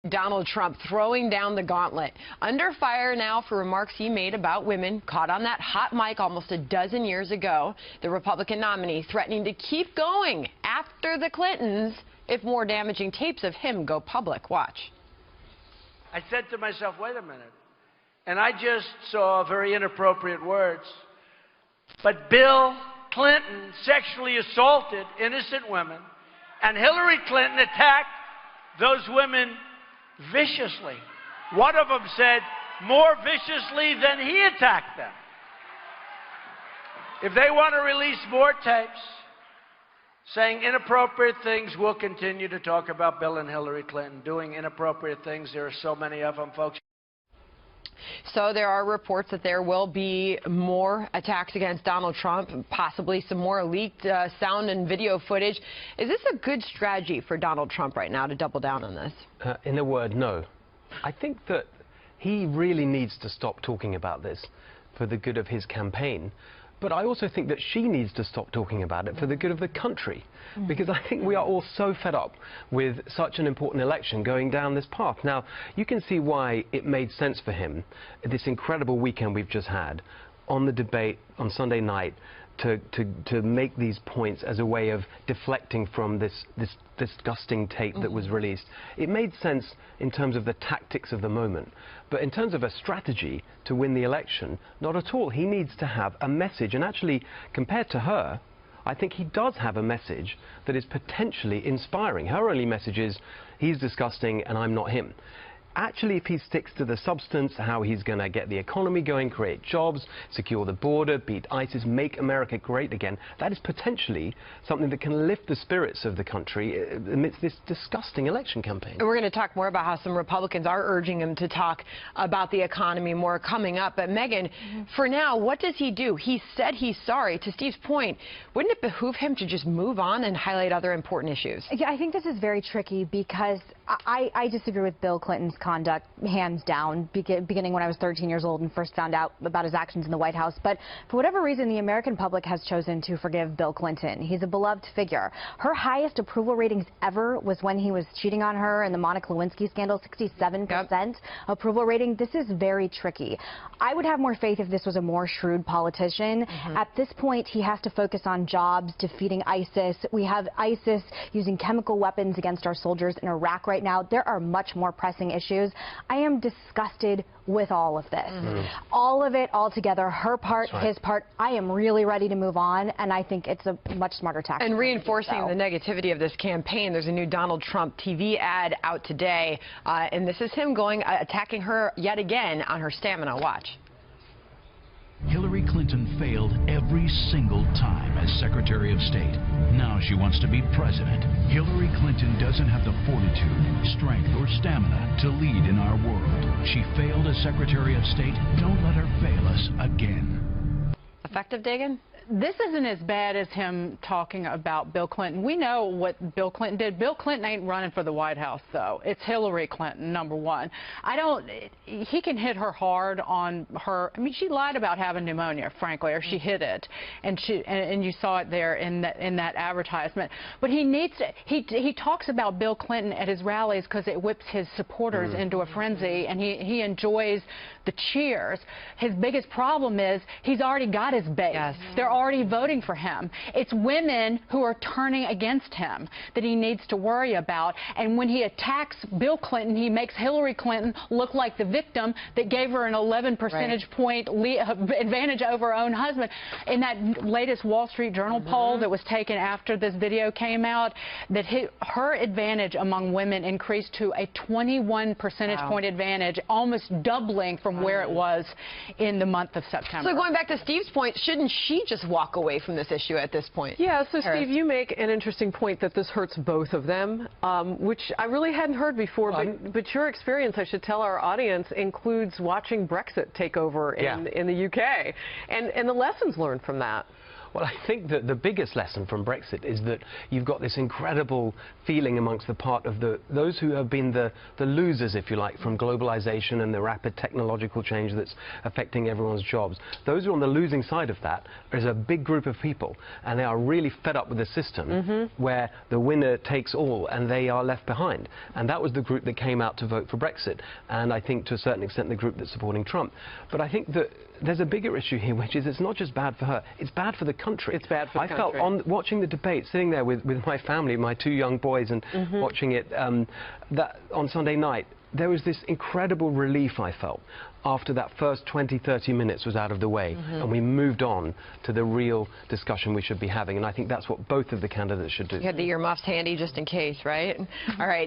Donald Trump throwing down the gauntlet. Under fire now for remarks he made about women, caught on that hot mic almost a dozen years ago. The Republican nominee threatening to keep going after the Clintons if more damaging tapes of him go public. Watch. I said to myself, wait a minute. And I just saw very inappropriate words. But Bill Clinton sexually assaulted innocent women, and Hillary Clinton attacked those women viciously. One of them said more viciously than he attacked them. If they want to release more tapes saying inappropriate things, we'll continue to talk about Bill and Hillary Clinton doing inappropriate things. There are so many of them, folks. So there are reports that there will be more attacks against Donald Trump, possibly some more leaked sound and video footage. Is this a good strategy for Donald Trump right now to double down on this? In a word, no. I think that he really needs to stop talking about this for the good of his campaign. But I also think that she needs to stop talking about it for the good of the country. Because I think we are all so fed up with such an important election going down this path. Now, you can see why it made sense for him, this incredible weekend we've just had, on the debate on Sunday night, to make these points as a way of deflecting from this disgusting tape that was released. It made sense in terms of the tactics of the moment, but in terms of a strategy to win the election, not at all. He needs to have a message, and actually, compared to her, I think he does have a message that is potentially inspiring. Her only message is, he's disgusting and I'm not him. Actually, if he sticks to the substance, how he's going to get the economy going, create jobs, secure the border, beat ISIS, make America great again, that is potentially something that can lift the spirits of the country amidst this disgusting election campaign. We're going to talk more about how some Republicans are urging him to talk about the economy more coming up. But Megyn, for now, what does he do? He said he's sorry. To Steve's point, wouldn't it behoove him to just move on and highlight other important issues? Yeah, I think this is very tricky because I disagree with Bill Clinton's conduct, hands down, beginning when I was 13 years old and first found out about his actions in the White House. But for whatever reason, the American public has chosen to forgive Bill Clinton. He's a beloved figure. Her highest approval ratings ever was when he was cheating on her in the Monica Lewinsky scandal, 67% approval rating. This is very tricky. I would have more faith if this was a more shrewd politician. At this point, he has to focus on jobs, defeating ISIS. We have ISIS using chemical weapons against our soldiers in Iraq right now. There are much more pressing issues. I am disgusted with all of this. All of it, all together, her part, his part. I am really ready to move on, and I think it's a much smarter tactic. And reinforcing the negativity of this campaign, there's a new Donald Trump TV ad out today, and this is him attacking her yet again on her stamina. Watch. Hillary Clinton failed every single time as Secretary of State. Now she wants to be president. Hillary Clinton doesn't have the fortitude, strength, or stamina to lead in our world. She failed as Secretary of State. Don't let her fail us again. Effective, Dagan? This isn't as bad as him talking about Bill Clinton. We know what Bill Clinton did. Bill Clinton ain't running for the White House, though. It's Hillary Clinton, number one. He can hit her hard on her. I mean, she lied about having pneumonia, frankly, or she hid it, and you saw it there in that advertisement. But he needs to. He talks about Bill Clinton at his rallies because it whips his supporters into a frenzy, and he enjoys the cheers. His biggest problem is he's already got his base. They're already voting for him. It's women who are turning against him that he needs to worry about. And when he attacks Bill Clinton, he makes Hillary Clinton look like the victim that gave her an 11 percentage point advantage over her own husband. In that latest Wall Street Journal poll that was taken after this video came out, that her advantage among women increased to a 21 percentage point advantage, almost doubling from where it was in the month of September. So going back to Steve's point, shouldn't she just walk away from this issue at this point? Yeah, so Steve, you make an interesting point that this hurts both of them, which I really hadn't heard before, but your experience, I should tell our audience, includes watching Brexit take over in the UK, and the lessons learned from that. Well, I think that the biggest lesson from Brexit is that you've got this incredible feeling amongst the part of those who have been the losers, if you like, from globalization and the rapid technological change that's affecting everyone's jobs. Those who are on the losing side of that is a big group of people, and they are really fed up with the system where the winner takes all and they are left behind. And that was the group that came out to vote for Brexit, and I think to a certain extent the group that's supporting Trump. But I think that there's a bigger issue here, which is it's not just bad for her, it's bad for the country. It's bad for the country. I felt on watching the debate, sitting there with my family, my 2 young boys, and watching it that on Sunday night, there was this incredible relief I felt after that first 20-30 minutes was out of the way, and we moved on to the real discussion we should be having, and I think that's what both of the candidates should do. You had the earmuffs handy just in case, right? All right.